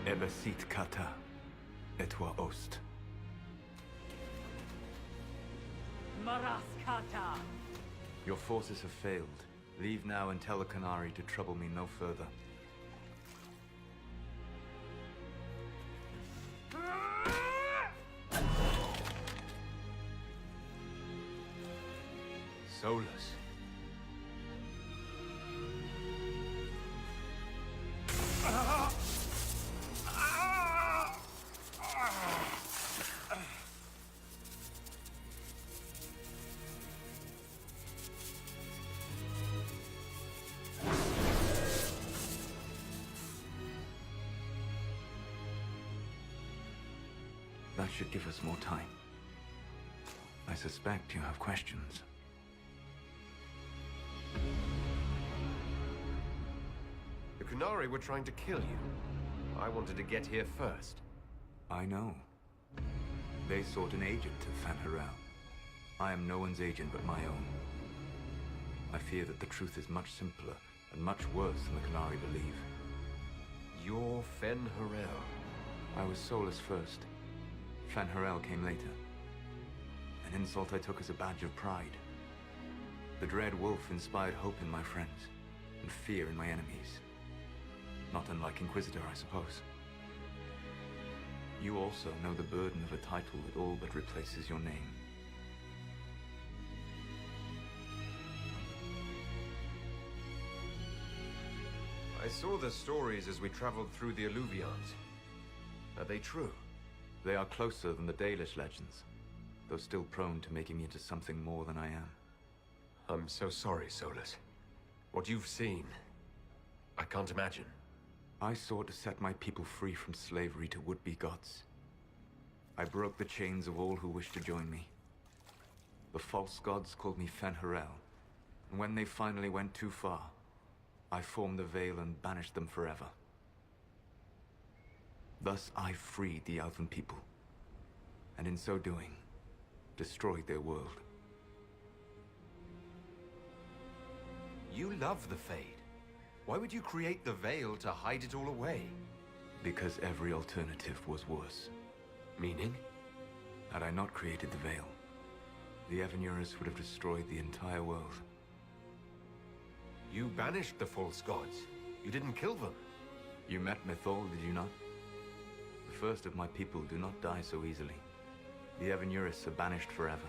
Ebesit kata, etwa ost. Maraskata! Your forces have failed. Leave now and tell the Canary to trouble me no further. Solas. That should give us more time. I suspect you have questions. The Canary were trying to kill you. I wanted to get here first. I know. They sought an agent to Fanharel. I am no one's agent but my own. I fear that the truth is much simpler and much worse than the Canary believe. You're Fanharel. I was Solas first. Fanharel came later. An insult I took as a badge of pride. The Dread Wolf inspired hope in my friends, and fear in my enemies. Not unlike Inquisitor, I suppose. You also know the burden of a title that all but replaces your name. I saw the stories as we traveled through the Alluvions. Are they true? They are closer than the Dalish legends, though still prone to making me into something more than I am. I'm so sorry, Solas. What you've seen, I can't imagine. I sought to set my people free from slavery to would-be gods. I broke the chains of all who wished to join me. The false gods called me Fanharel, and when they finally went too far, I formed the Veil and banished them forever. Thus I freed the Elven people, and in so doing, destroyed their world. You love the Fade. Why would you create the Veil to hide it all away? Because every alternative was worse. Meaning? Had I not created the Veil, the Evanurus would have destroyed the entire world. You banished the false gods. You didn't kill them. You met Mythal, did you not? The first of my people do not die so easily. The Evanurus are banished forever,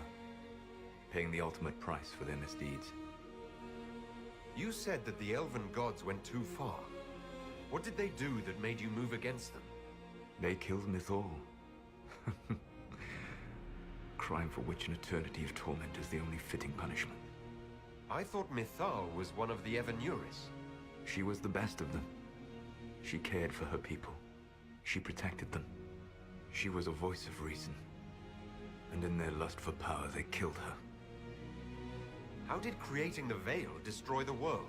paying the ultimate price for their misdeeds. You said that the Elven gods went too far. What did they do that made you move against them? They killed Mythal. Crime for which an eternity of torment is the only fitting punishment. I thought Mythal was one of the Evanurus. She was the best of them. She cared for her people. She protected them. She was a voice of reason. And in their lust for power, they killed her. How did creating the Veil destroy the world?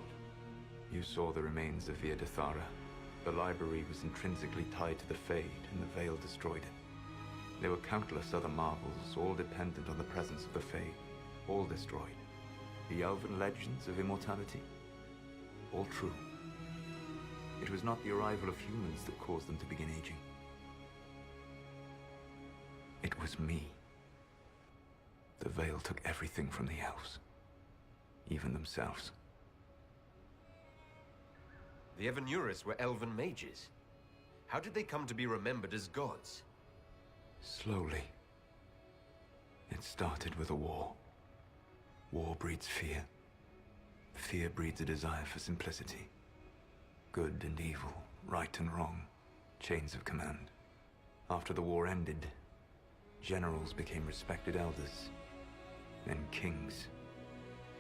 You saw the remains of Via Dethara. The library was intrinsically tied to the Fade, and the Veil destroyed it. There were countless other marvels, all dependent on the presence of the Fade, all destroyed. The elven legends of immortality, all true. It was not the arrival of humans that caused them to begin aging. It was me. The Veil took everything from the elves, even themselves. The Evanurus were elven mages. How did they come to be remembered as gods? Slowly. It started with a war. War breeds fear. Fear breeds a desire for simplicity. Good and evil, right and wrong, chains of command. After the war ended, generals became respected elders, then kings,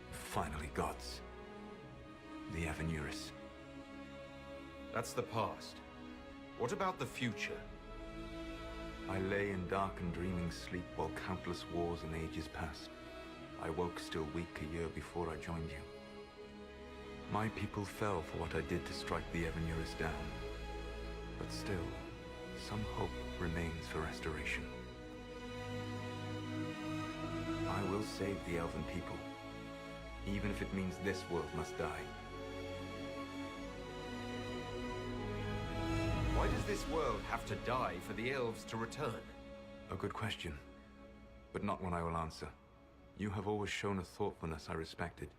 finally gods. The Evanurus. That's the past. What about the future? I lay in dark and dreaming sleep while countless wars and ages passed. I woke still weak a year before I joined you. My people fell for what I did to strike the Evanurus down. But still, some hope remains for restoration. I will save the Elven people, even if it means this world must die. Why does this world have to die for the elves to return? A good question, but not one I will answer. You have always shown a thoughtfulness I respected.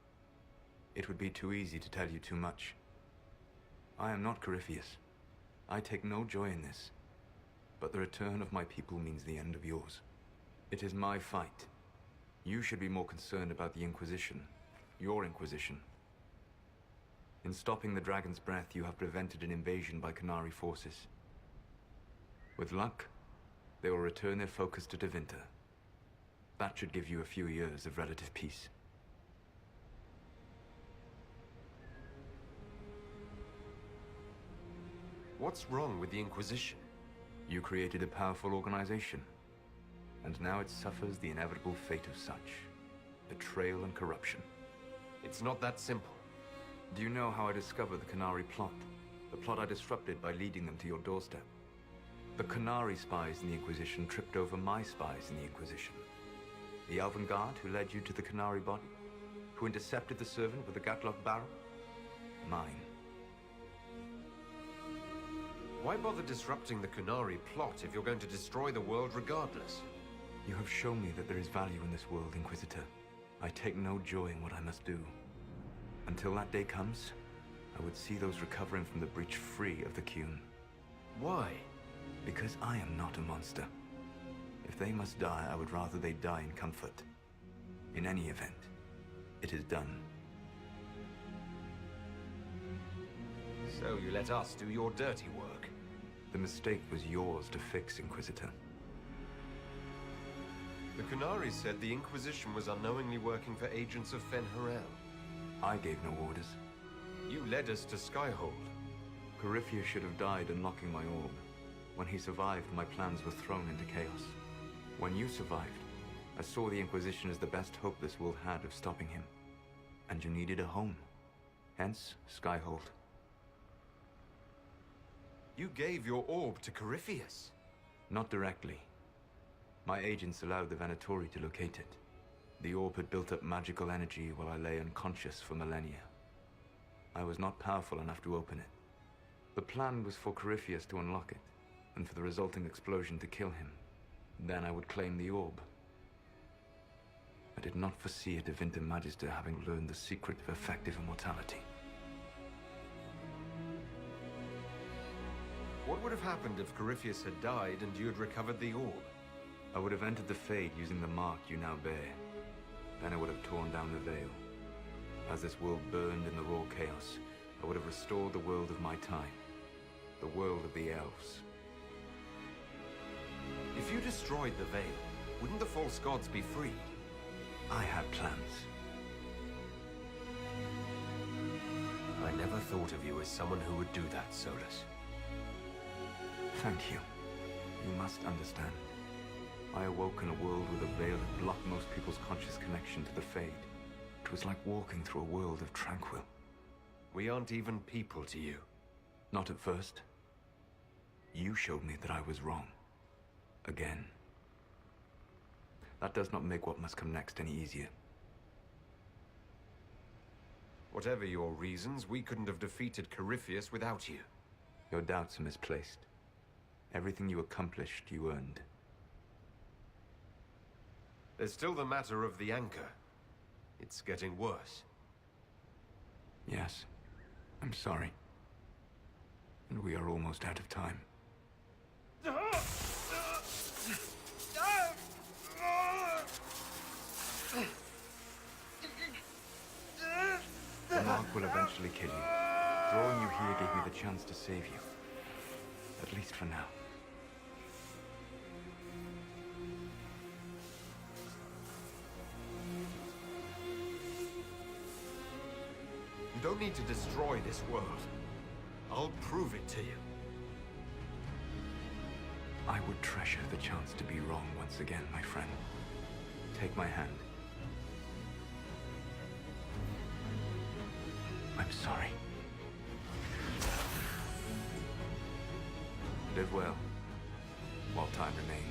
It would be too easy to tell you too much. I am not Corypheus. I take no joy in this. But the return of my people means the end of yours. It is my fight. You should be more concerned about the Inquisition. Your Inquisition. In stopping the Dragon's Breath, you have prevented an invasion by Qunari forces. With luck, they will return their focus to Tevinter. That should give you a few years of relative peace. What's wrong with the Inquisition? You created a powerful organization, and now it suffers the inevitable fate of such. Betrayal and corruption. It's not that simple. Do you know how I discovered the Qunari plot? The plot I disrupted by leading them to your doorstep. The Qunari spies in the Inquisition tripped over my spies in the Inquisition. The Elven Guard who led you to the Qunari body? Who intercepted the servant with the Gatlock barrel? Mine. Why bother disrupting the Qunari plot if you're going to destroy the world regardless? You have shown me that there is value in this world, Inquisitor. I take no joy in what I must do. Until that day comes, I would see those recovering from the breach free of the Qun. Why? Because I am not a monster. If they must die, I would rather they die in comfort. In any event, it is done. So you let us do your dirty work? The mistake was yours to fix, Inquisitor. The Qunari said the Inquisition was unknowingly working for agents of Fen-Harel. I gave no orders. You led us to Skyhold. Corypheus should have died unlocking my orb. When he survived, my plans were thrown into chaos. When you survived, I saw the Inquisition as the best hope this world had of stopping him. And you needed a home. Hence, Skyhold. You gave your orb to Corypheus? Not directly. My agents allowed the Venatori to locate it. The orb had built up magical energy while I lay unconscious for millennia. I was not powerful enough to open it. The plan was for Corypheus to unlock it, and for the resulting explosion to kill him. Then I would claim the orb. I did not foresee a Tevinter Magister having learned the secret of effective immortality. What would have happened if Corypheus had died and you had recovered the orb? I would have entered the Fade using the mark you now bear. Then I would have torn down the veil. As this world burned in the raw chaos, I would have restored the world of my time. The world of the elves. If you destroyed the veil, wouldn't the false gods be freed? I had plans. I never thought of you as someone who would do that, Solas. Thank you. You must understand. I awoke in a world with a veil that blocked most people's conscious connection to the Fade. It was like walking through a world of tranquil. We aren't even people to you. Not at first. You showed me that I was wrong. Again. That does not make what must come next any easier. Whatever your reasons, we couldn't have defeated Corypheus without you. Your doubts are misplaced. Everything you accomplished, you earned. There's still the matter of the anchor. It's getting worse. Yes. I'm sorry. And we are almost out of time. The mark will eventually kill you. Drawing you here gave me the chance to save you. At least for now. You don't need to destroy this world. I'll prove it to you. I would treasure the chance to be wrong once again, my friend. Take my hand. I'm sorry. Live well, while time remains.